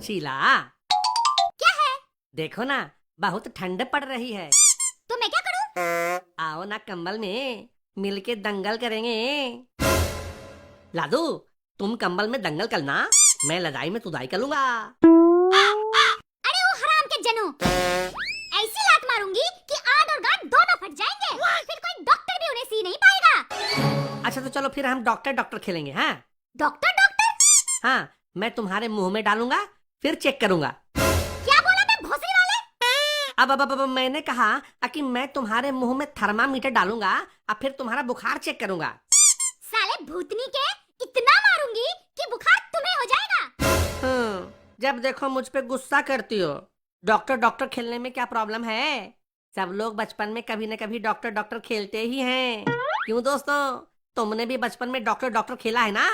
शीला, क्या है? देखो ना, बहुत ठंड पड़ रही है। तो मैं क्या करूं? आओ ना, कंबल में मिलके दंगल करेंगे। लादू, तुम कंबल में दंगल करना, मैं लड़ाई में तुदाई कर लूंगा। अरे वो हराम के जनू, ऐसी लात मारूंगी कि आंट और गांठ दोनों फट जाएंगे। फिर कोई डॉक्टर भी उन्हें सी नहीं पाएगा। अच्छा तो चलो फिर हम डॉक्टर डॉक्टर खेलेंगे। हाँ डॉक्टर डॉक्टर? हाँ, मैं तुम्हारे मुंह में डालूंगा, फिर चेक करूंगा। क्या बोला मैं, भोसड़ी वाले? अब मैंने कहा कि मैं तुम्हारे मुंह में थर्मामीटर डालूंगा, अब फिर तुम्हारा बुखार चेक करूंगा। साले भूतनी के, इतना मारूंगी कि बुखार तुम्हें हो जाएगा। जब देखो मुझ पे गुस्सा करती हो। डॉक्टर डॉक्टर खेलने में क्या प्रॉब्लम है? सब लोग बचपन में कभी न कभी डॉक्टर डॉक्टर खेलते ही हैं। क्यों दोस्तों, तुमने भी बचपन में डॉक्टर डॉक्टर खेला है ना?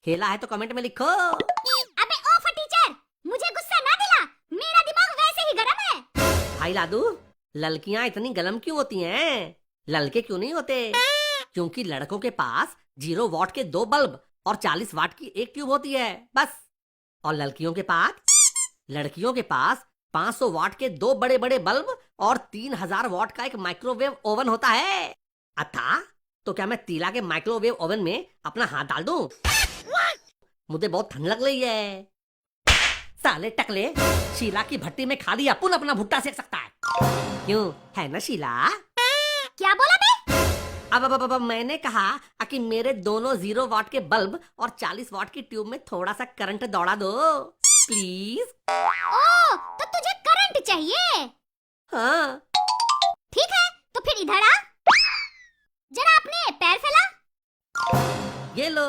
खेला है तो कमेंट में लिखो। अबे ओफ टीचर, मुझे गुस्सा ना दिला, मेरा दिमाग वैसे ही गरम है। भाई लादू, लड़कियां इतनी गरम क्यों होती हैं? लड़के क्यों नहीं होते? क्योंकि लड़कों के पास 0 वॉट के 2 बल्ब और 40 वाट की एक ट्यूब होती है, बस। और लड़कियों के पास 500 वाट के 2 बड़े बड़े बल्ब और 3000 वाट का एक माइक्रोवेव ओवन होता है। अथा, तो क्या मैं तीला के माइक्रोवेव ओवन में अपना हाथ डाल दूं? मुझे बहुत ठंड लग रही है। साले टकले, शीला की भट्टी में खाली अपन अपना भुट्टा सेक सकता है। क्यों, है ना शीला? क्या बोला बे? अब मैंने कहा कि मेरे दोनों 0 वाट के बल्ब और 40 वाट की ट्यूब में थोड़ा सा करंट दौड़ा दो प्लीज। ओ, तो तुझे करंट चाहिए? हाँ। ठीक है, तो फिर इधर आ, जरा अपने पैर फैला। ये लो।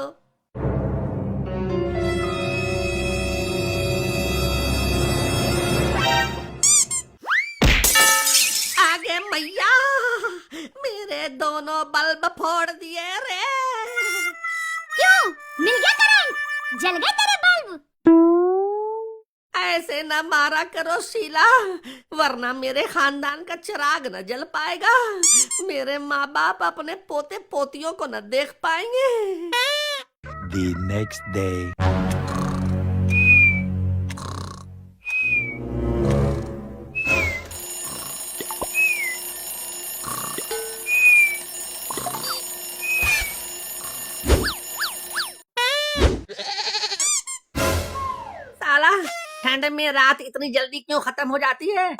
आगे मैया, मेरे दोनों बल्ब फोड़ दिए रे। क्यों, मिल गया करंट? जल गए तेरे बल्ब? ऐसे न मारा करो शीला, वरना मेरे खानदान का चिराग न जल पाएगा। मेरे माँ बाप अपने पोते पोतियों को न देख पाएंगे। The next day. साला, ठंड में रात इतनी जल्दी क्यों खत्म हो जाती है?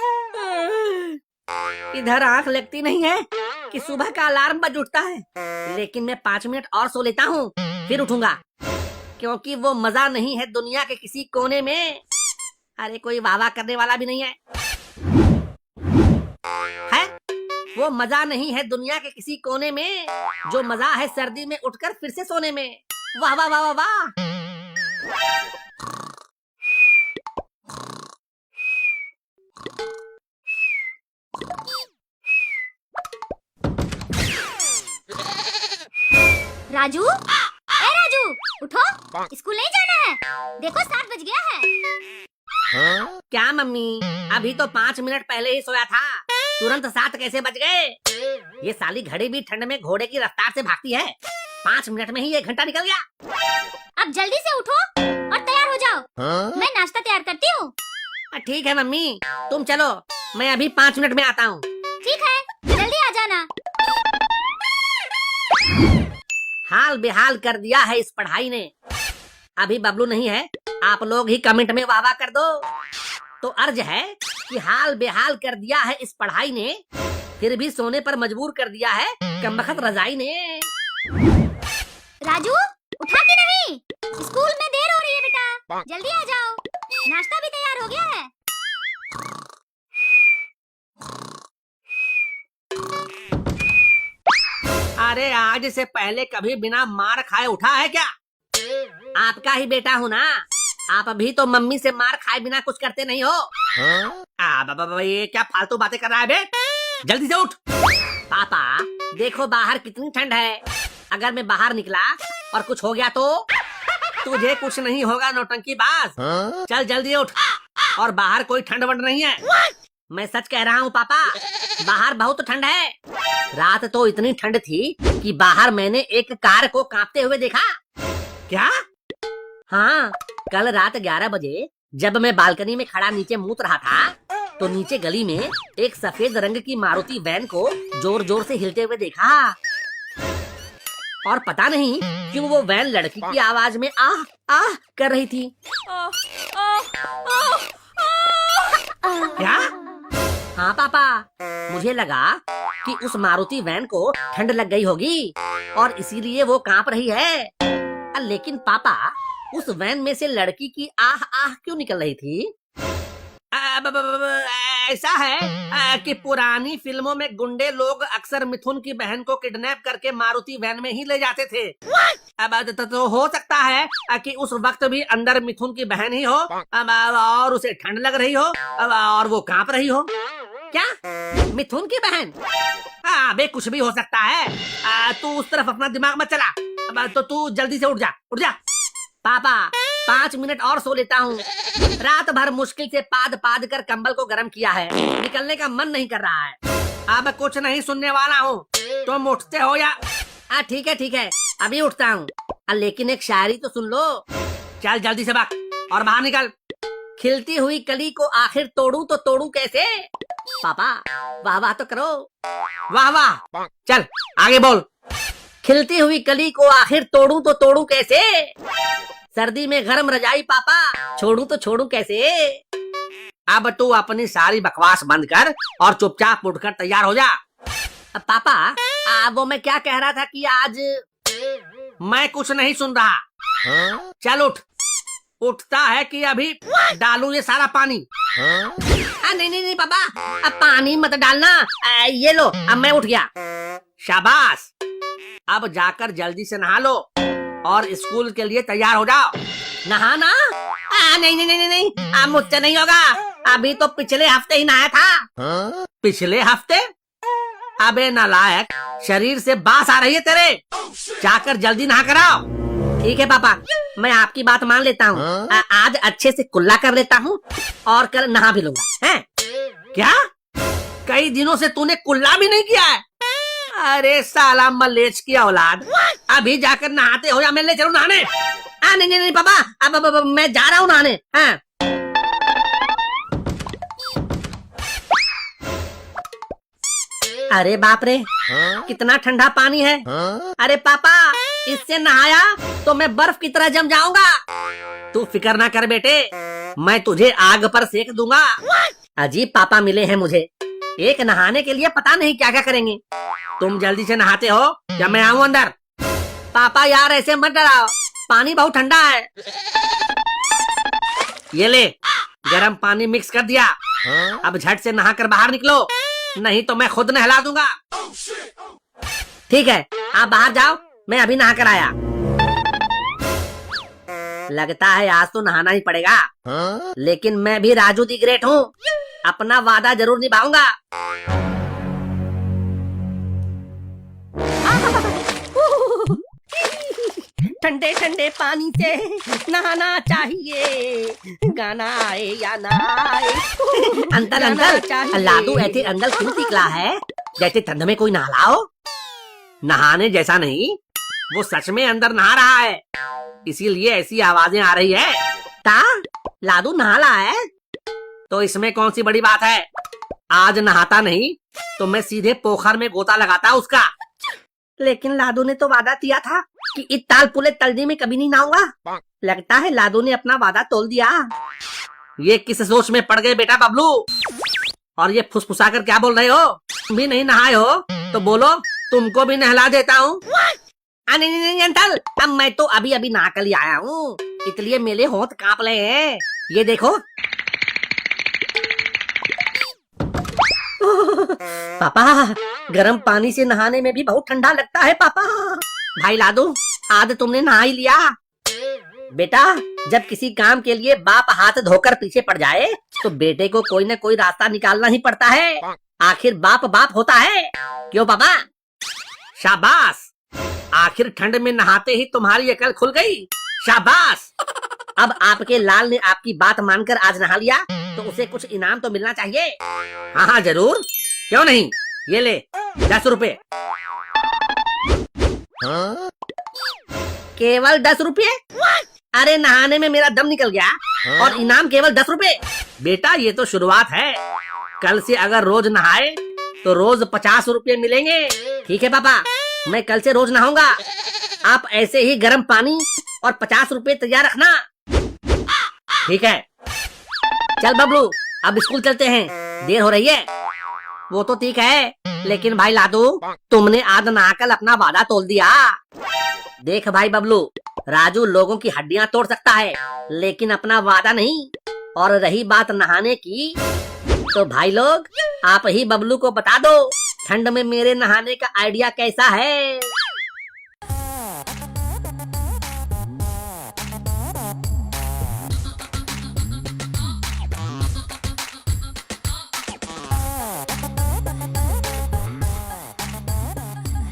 इधर आंख लगती नहीं है कि सुबह का अलार्म बज उठता है, लेकिन मैं 5 मिनट और सो लेता हूँ, फिर उठूंगा। क्योंकि वो मजा नहीं है दुनिया के किसी कोने में। अरे कोई वाह वाह करने वाला भी नहीं है। वो मजा नहीं है दुनिया के किसी कोने में, जो मजा है सर्दी में उठकर फिर से सोने में। वाह वाह वाह वाह वाह। राजू, ए राजू, उठो, स्कूल नहीं जाना है। देखो 7 बज गया है। क्या मम्मी, अभी तो 5 मिनट पहले ही सोया था, तुरंत 7 कैसे बज गए? ये साली घड़ी भी ठंड में घोड़े की रफ्तार से भागती है। 5 मिनट में ही 1 घंटा निकल गया। अब जल्दी से उठो और तैयार हो जाओ। मैं नाश्ता तैयार करती हूँ। ठीक है मम्मी, तुम चलो, मैं अभी 5 मिनट में आता हूँ। ठीक है, जल्दी आ जाना। हाल बेहाल कर दिया है इस पढ़ाई ने। अभी बबलू नहीं है, आप लोग ही कमेंट में वाह वाह कर दो। तो अर्ज है कि हाल बेहाल कर दिया है इस पढ़ाई ने, फिर भी सोने पर मजबूर कर दिया है कमबख्त रजाई ने। राजू, उठा कि नहीं? स्कूल में देर हो रही है बेटा, जल्दी आ जाओ। नाश्ता भी तैयार हो गया है। अरे आज से पहले कभी बिना मार खाए उठा है क्या? आपका ही बेटा हूँ ना, आप अभी तो मम्मी से मार खाए बिना कुछ करते नहीं हो। ये क्या फालतू बातें कर रहा है बे? जल्दी से उठ। पापा देखो बाहर कितनी ठंड है, अगर मैं बाहर निकला और कुछ हो गया तो? तुझे कुछ नहीं होगा नौटंकी बाज। चल जल्दी उठ, और बाहर कोई ठंड वंड नहीं है। मैं सच कह रहा हूँ पापा, बाहर बहुत ठंड है। रात तो इतनी ठंड थी कि बाहर मैंने एक कार को कांपते हुए देखा। क्या? हाँ, कल रात 11 बजे जब मैं बालकनी में खड़ा नीचे मूत रहा था तो नीचे गली में एक सफेद रंग की मारुति वैन को जोर जोर से हिलते हुए देखा और पता नहीं क्यों वो वैन लड़की की आवाज में आह आह कर रही थी। क्या? हाँ पापा, मुझे लगा कि उस मारुति वैन को ठंड लग गई होगी और इसीलिए वो कांप रही है। लेकिन पापा, उस वैन में से लड़की की आह आह क्यों निकल रही थी? ऐसा है कि पुरानी फिल्मों में गुंडे लोग अक्सर मिथुन की बहन को किडनैप करके मारुति वैन में ही ले जाते थे। अब तो हो सकता है कि उस वक्त भी अंदर मिथुन की बहन ही हो और उसे ठंड लग रही हो और वो कांप रही हो। क्या? मिथुन की बहन? अबे कुछ भी हो सकता है। तू उस तरफ अपना दिमाग मत चला। तो तू जल्दी से उठ जा, उठ जा। पापा, 5 मिनट और सो लेता हूँ। रात भर मुश्किल से पाद पाद कर कंबल को गर्म किया है, निकलने का मन नहीं कर रहा है। अब कुछ नहीं सुनने वाला हूँ, तुम उठते हो या? ठीक है, अभी उठता हूँ। लेकिन एक शायरी तो सुन लो। चल जल्दी से भाग और बाहर निकल। खिलती हुई कली को आखिर तोड़ू तो तोड़ू कैसे? पापा, वाह वाह तो करो। वाह वाह, चल आगे बोल। खिलती हुई कली को आखिर तोड़ू तो तोड़ू कैसे? सर्दी में गर्म रजाई पापा, छोड़ू तो छोड़ू कैसे? अब तू अपनी सारी बकवास बंद कर और चुपचाप उठकर तैयार हो जा। पापा, वो मैं क्या कह रहा था कि आज मैं कुछ नहीं सुन रहा। चल उठ। उठता है कि अभी डालू ये सारा पानी? नहीं पापा, अब पानी मत डालना। ये लो, अब मैं उठ गया। शाबाश, अब जाकर जल्दी से नहा लो और स्कूल के लिए तैयार हो जाओ। नहाना? नहीं, अब मुझसे नहीं होगा। अभी तो पिछले हफ्ते ही नहाया था। पिछले हफ्ते? अबे नालायक, शरीर से बास आ रही है तेरे। जाकर जल्दी नहा कर आओ। ठीक है पापा, मैं आपकी बात मान लेता हूँ। आज अच्छे से कुल्ला कर लेता हूँ और कल नहा भी लूंगा। हैं? क्या? कई दिनों से तूने कुल्ला भी नहीं किया है? अरे साला मलेच की औलाद, अभी जाकर नहाते हो या मैं ले चलूं नहाने? नहीं पापा, अब मैं जा रहा हूँ नहाने। अरे बाप रे, कितना ठंडा पानी है। अरे पापा, इससे नहाया तो मैं बर्फ की तरह जम जाऊंगा। तू फिक्र ना कर बेटे, मैं तुझे आग पर सेक दूंगा। अजीब पापा मिले हैं मुझे, एक नहाने के लिए पता नहीं क्या क्या करेंगे। तुम जल्दी से नहाते हो या मैं आऊं अंदर? पापा यार, ऐसे मत डराओ, पानी बहुत ठंडा है। ये ले, गरम पानी मिक्स कर दिया। अब झट से नहाकर बाहर निकलो, नहीं तो मैं खुद नहला दूंगा। ठीक है, आप बाहर जाओ, मैं अभी नहा कर आया। लगता है आज तो नहाना ही पड़ेगा। लेकिन मैं भी राजू दी ग्रेट हूँ, अपना वादा जरूर निभाऊंगा। ठंडे ठंडे पानी से नहाना चाहिए, गाना आए या ना आए। अंकल, लाडू ऐसे अंदर क्यों निकला है जैसे ठंड में कोई नहला हो? नहाने जैसा नहीं, वो सच में अंदर नहा रहा है, इसीलिए ऐसी आवाजें आ रही है। लाडू नहाला है तो इसमें कौन सी बड़ी बात है? आज नहाता नहीं तो मैं सीधे पोखर में गोता लगाता उसका। लेकिन लाडू ने तो वादा किया था कि इस ताल पुले तलदी में कभी नहीं नहाऊंगा। लगता है लाडू ने अपना वादा तोड़ दिया। ये किस सोच में पड़ गए बेटा बबलू? और ये फुसफुसा कर क्या बोल रहे हो? तुम भी नहीं नहाए हो तो बोलो, तुमको भी नहला देता हूँ। नहीं अंकल, अब मैं तो अभी अभी नहा कर आया हूँ, इसलिए मेरे होंठ कांप रहे हैं। ये देखो। पापा, गर्म पानी से नहाने में भी बहुत ठंडा लगता है पापा। भाई लाडू, आज तुमने नहा ही लिया। बेटा, जब किसी काम के लिए बाप हाथ धोकर पीछे पड़ जाए तो बेटे को कोई न कोई रास्ता निकालना ही पड़ता है। आखिर बाप बाप होता है, क्यों पापा? शाबाश, आखिर ठंड में नहाते ही तुम्हारी अकल खुल गई। शाबाश। अब आपके लाल ने आपकी बात मानकर आज नहा लिया तो उसे कुछ इनाम तो मिलना चाहिए। हाँ जरूर, क्यों नहीं। ये ले 10 रुपए। केवल 10 रुपए? अरे नहाने में मेरा दम निकल गया। और इनाम केवल 10 रुपए। बेटा ये तो शुरुआत है, कल से अगर रोज नहाए तो रोज 50 रुपए मिलेंगे। ठीक है पापा, मैं कल से रोज नहाऊंगा। आप ऐसे ही गर्म पानी और 50 रुपए तैयार रखना। ठीक है, चल बबलू अब स्कूल चलते हैं, देर हो रही है। वो तो ठीक है, लेकिन भाई लादू तुमने आज नहाकर अपना वादा तोड़ दिया। देख भाई बबलू, राजू लोगों की हड्डियां तोड़ सकता है लेकिन अपना वादा नहीं। और रही बात नहाने की, तो भाई लोग आप ही बबलू को बता दो ठंड में मेरे नहाने का आइडिया कैसा है।